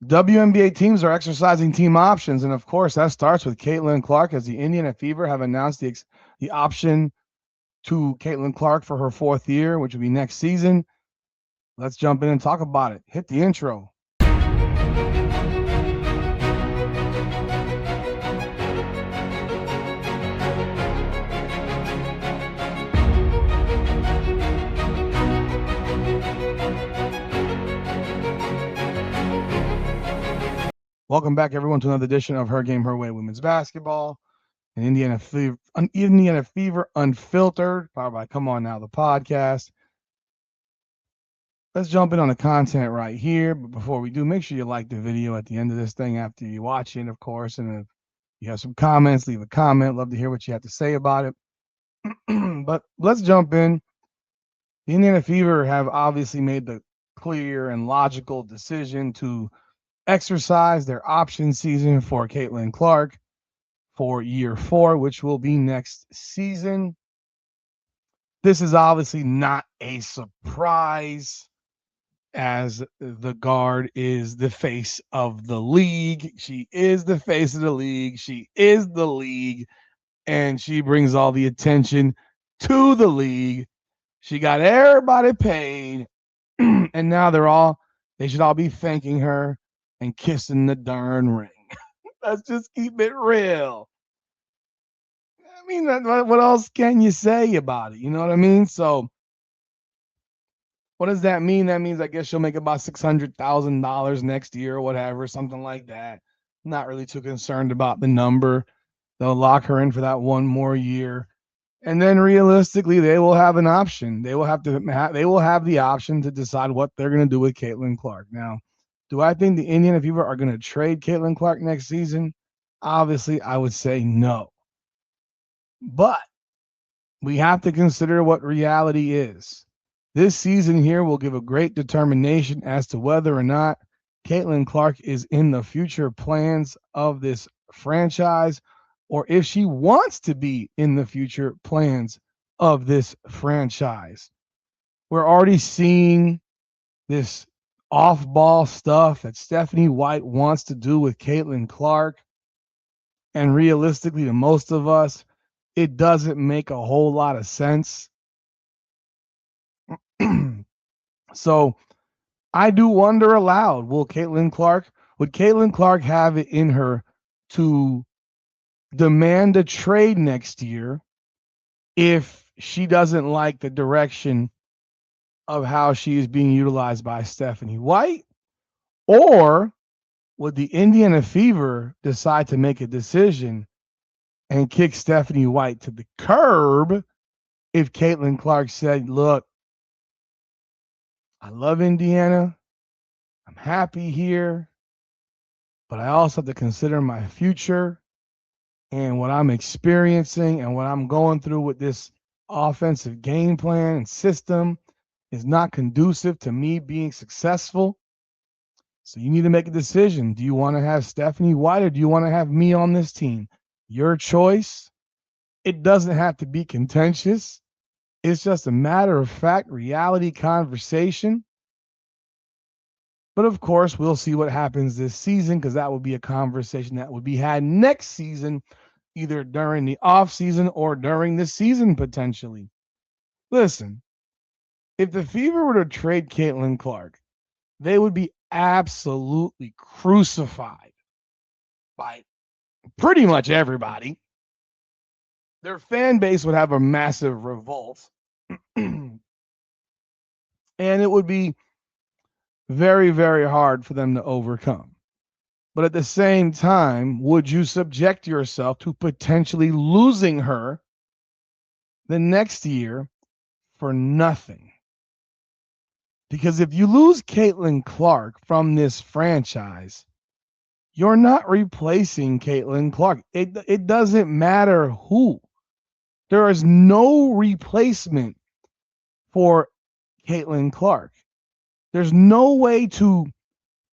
WNBA teams are exercising team options, and of course, that starts with Caitlin Clark, as the Indiana Fever have announced the option to Caitlin Clark for her fourth year, which will be next season. Let's jump in and talk about it. Hit the intro. Welcome back, everyone, to another edition of Her Game, Her Way Women's Basketball. And Indiana Fever Unfiltered, powered by Come On Now, the podcast. Let's jump in on the content right here. But before we do, make sure you like the video at the end of this thing after you watch it, of course. And if you have some comments, leave a comment. Love to hear what you have to say about it. But let's jump in. The Indiana Fever have obviously made the clear and logical decision to exercise their option season for Caitlin Clark for year 4, which will be next season. This is obviously not a surprise, as the guard is the face of the league. She is the face of the league. She is the league, and she brings all the attention to the league. She got everybody paid, and now they should all be thanking her and kissing the darn ring. Let's just keep it real. I mean, what else can you say about it? You know what I mean? So, what does that mean? That means I guess she'll make about $600,000 next year or whatever, something like that. Not really too concerned about the number. They'll lock her in for that one more year, and then realistically, they will have an option. They will have the option to decide what they're going to do with Caitlin Clark. Now, do I think the Indiana Fever are going to trade Caitlin Clark next season? Obviously, I would say no. But we have to consider what reality is. This season here will give a great determination as to whether or not Caitlin Clark is in the future plans of this franchise, or if she wants to be in the future plans of this franchise. We're already seeing this off-ball stuff that Stephanie White wants to do with Caitlin Clark. And realistically, to most of us, it doesn't make a whole lot of sense. So I do wonder aloud, would Caitlin Clark have it in her to demand a trade next year if she doesn't like the direction of how she is being utilized by Stephanie White? Or would the Indiana Fever decide to make a decision and kick Stephanie White to the curb if Caitlin Clark said, look, I love Indiana. I'm happy here, but I also have to consider my future and what I'm experiencing and what I'm going through with this offensive game plan and system is not conducive to me being successful. So you need to make a decision. Do you want to have Stephanie White or do you want to have me on this team? Your choice. It doesn't have to be contentious. It's just a matter of fact, reality conversation. But of course, we'll see what happens this season, because that will be a conversation that would be had next season, either during the offseason or during the season potentially. Listen, if the Fever were to trade Caitlin Clark, they would be absolutely crucified by pretty much everybody. Their fan base would have a massive revolt. And it would be very, very hard for them to overcome. But at the same time, would you subject yourself to potentially losing her the next year for nothing? Because if you lose Caitlin Clark from this franchise, you're not replacing Caitlin Clark. It doesn't matter who. There is no replacement for Caitlin Clark. There's no way to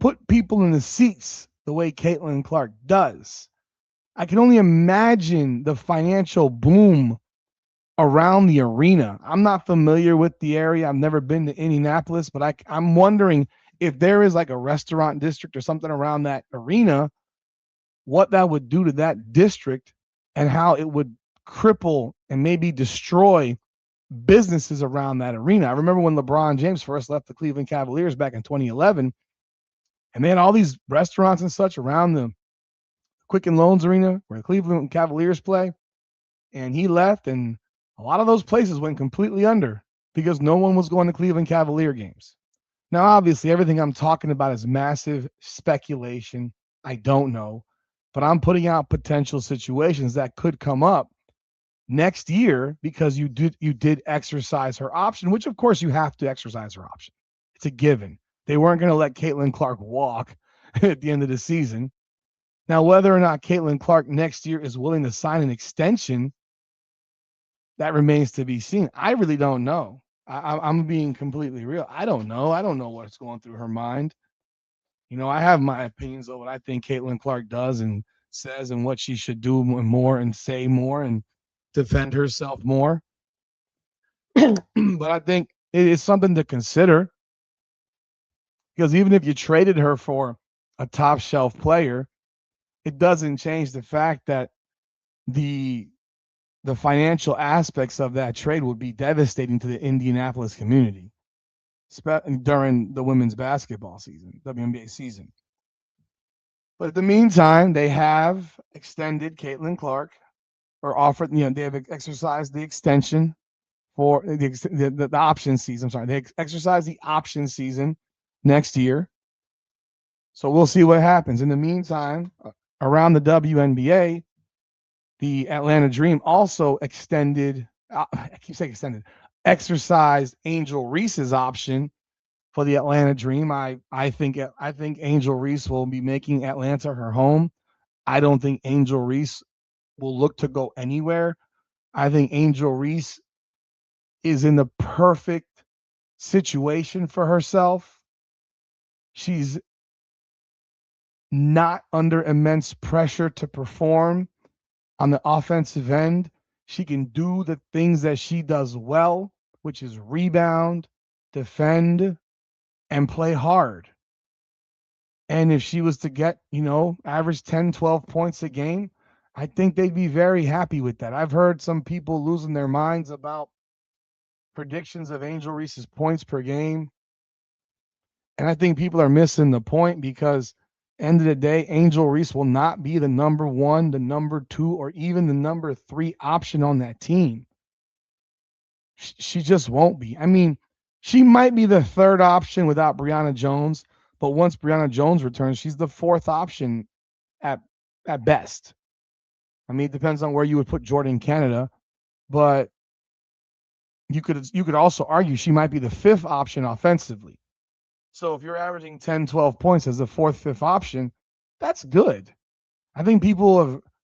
put people in the seats the way Caitlin Clark does. I can only imagine the financial boom around the arena. I'm not familiar with the area. I've never been to Indianapolis, but I'm wondering if there is like a restaurant district or something around that arena, what that would do to that district and how it would cripple and maybe destroy businesses around that arena. I remember when LeBron James first left the Cleveland Cavaliers back in 2011, and they had all these restaurants and such around the Quicken Loans Arena where the Cleveland Cavaliers play. And he left, and a lot of those places went completely under because no one was going to Cleveland Cavalier games. Now, obviously, everything I'm talking about is massive speculation. I don't know, but I'm putting out potential situations that could come up next year because you did exercise her option, which of course you have to exercise her option. It's a given. They weren't going to let Caitlin Clark walk at the end of the season. Now, whether or not Caitlin Clark next year is willing to sign an extension, that remains to be seen. I really don't know. I'm being completely real. I don't know. I don't know what's going through her mind. You know, I have my opinions of what I think Caitlin Clark does and says and what she should do more and say more and defend herself more. But I think it is something to consider because even if you traded her for a top shelf player, it doesn't change the fact that the financial aspects of that trade would be devastating to the Indianapolis community during the women's basketball season, WNBA season. But in the meantime, they have extended Caitlin Clark or offered, they have exercised the extension for the option season. I'm sorry, they exercised the option season next year. So we'll see what happens. In the meantime, around the WNBA, the Atlanta Dream also extended, exercised Angel Reese's option for the Atlanta Dream. I think Angel Reese will be making Atlanta her home. I don't think Angel Reese will look to go anywhere. I think Angel Reese is in the perfect situation for herself. She's not under immense pressure to perform on the offensive end. She can do the things that she does well, which is rebound, defend, and play hard. And if she was to get, average 10, 12 points a game, I think they'd be very happy with that. I've heard some people losing their minds about predictions of Angel Reese's points per game. And I think people are missing the point because end of the day, Angel Reese will not be the number one, the number two, or even the number three option on that team. She just won't be. I mean, she might be the third option without Brianna Jones, but once Brianna Jones returns, she's the fourth option at best. I mean, it depends on where you would put Jordan Canada, but you could also argue she might be the fifth option offensively. So if you're averaging 10, 12 points as the fourth, fifth option, that's good. I think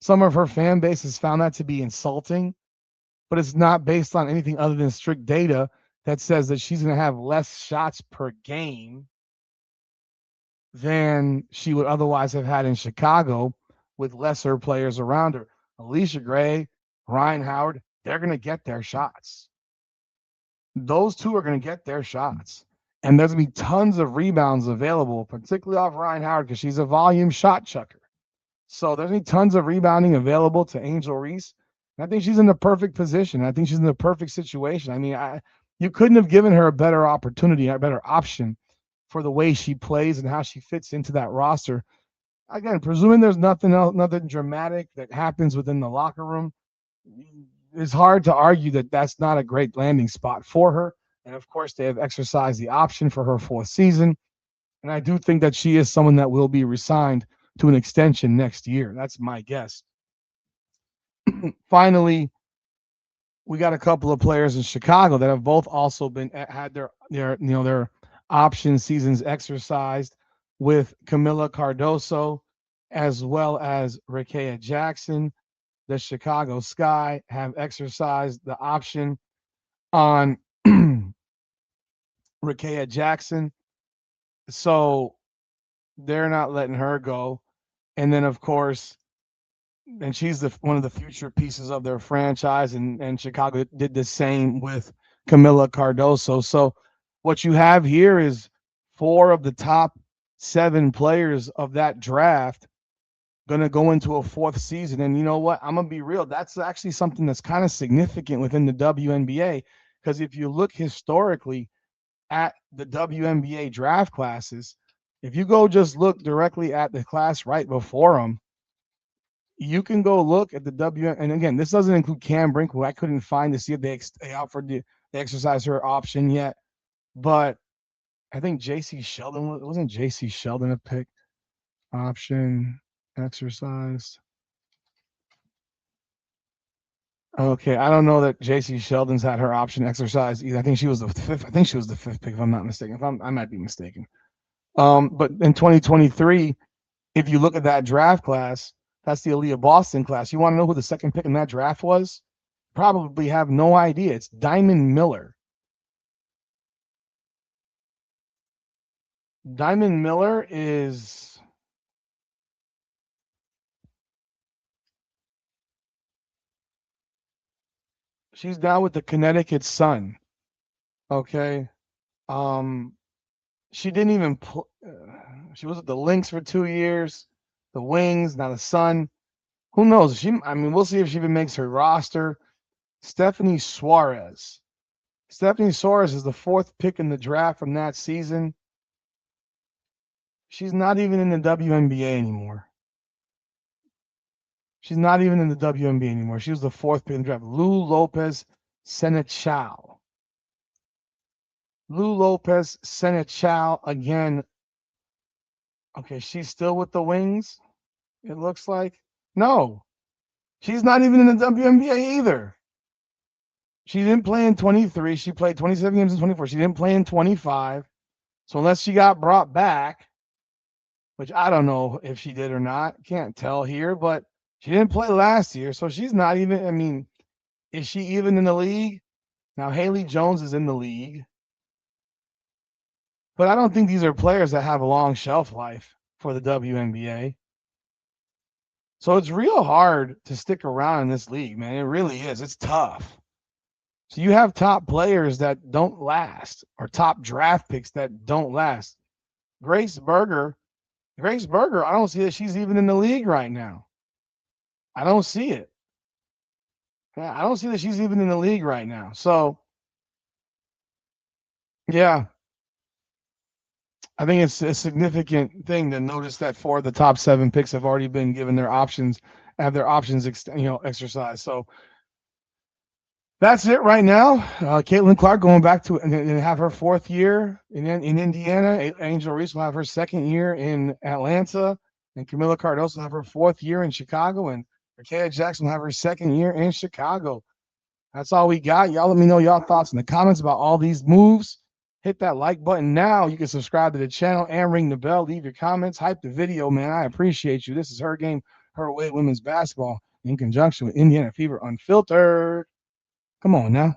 some of her fan base has found that to be insulting, but it's not based on anything other than strict data that says that she's going to have less shots per game than she would otherwise have had in Chicago with lesser players around her. Alicia Gray, Ryan Howard, they're going to get their shots. Those two are going to get their shots. And there's going to be tons of rebounds available, particularly off Ryan Howard because she's a volume shot chucker. So there's going to be tons of rebounding available to Angel Reese. And I think she's in the perfect position. I think she's in the perfect situation. I mean, you couldn't have given her a better opportunity, a better option for the way she plays and how she fits into that roster. Again, presuming there's nothing else, nothing dramatic that happens within the locker room, it's hard to argue that that's not a great landing spot for her. And of course, they have exercised the option for her fourth season. And I do think that she is someone that will be resigned to an extension next year. That's my guess. Finally, we got a couple of players in Chicago that have both also had their option seasons exercised, with Camila Cardoso as well as Rickea Jackson. The Chicago Sky have exercised the option on Rickea Jackson. So they're not letting her go. And then, of course, and she's one of the future pieces of their franchise, and Chicago did the same with Camila Cardoso. So what you have here is 4 of the top 7 players of that draft going to go into a 4th season. And you know what? I'm going to be real. That's actually something that's kind of significant within the WNBA, because if you look historically at the WNBA draft classes, if you go just look directly at the class right before them, you can go look at the and again, this doesn't include Cam Brink, who I couldn't find to see if they offered the exercise her option yet. But I think JC Sheldon wasn't JC Sheldon a pick option exercise. Okay, I don't know that JC Sheldon's had her option exercise either. I think she was the 5th. I think she was the 5th pick, if I'm not mistaken. I might be mistaken. But in 2023, if you look at that draft class, that's the Aaliyah Boston class. You want to know who the 2nd pick in that draft was? Probably have no idea. It's Diamond Miller. Diamond Miller is she's now with the Connecticut Sun. Okay. She didn't even she was at the Lynx for 2 years, the Wings, now the Sun. Who knows? We'll see if she even makes her roster. Stephanie Suarez. Stephanie Suarez is the 4th pick in the draft from that season. She's not even in the WNBA anymore. She's not even in the WNBA anymore. She was the 4th pick in the draft. Lou Lopez Senechal. Lou Lopez Senechal again. Okay, she's still with the Wings, it looks like. No, she's not even in the WNBA either. She didn't play in 23. She played 27 games in 24. She didn't play in 25. So unless she got brought back, which I don't know if she did or not, can't tell here, but she didn't play last year. So she's not even, is she even in the league? Now, Haley Jones is in the league. But I don't think these are players that have a long shelf life for the WNBA. So it's real hard to stick around in this league, man. It really is. It's tough. So you have top players that don't last, or top draft picks that don't last. Grace Berger, I don't see that she's even in the league right now. I don't see it. I don't see that she's even in the league right now. So, yeah, I think it's a significant thing to notice that 4 of the top 7 picks have already been given their options, exercised. So that's it right now. Caitlin Clark going back to and have her 4th year in Indiana. Angel Reese will have her 2nd year in Atlanta, and Camilla Cardoso will have her 4th year in Chicago, and Rakea Jackson will have her 2nd year in Chicago. That's all we got. Y'all let me know y'all thoughts in the comments about all these moves. Hit that like button now. You can subscribe to the channel and ring the bell. Leave your comments. Hype the video, man. I appreciate you. This is Her Game, Her Way Women's Basketball in conjunction with Indiana Fever Unfiltered. Come on now.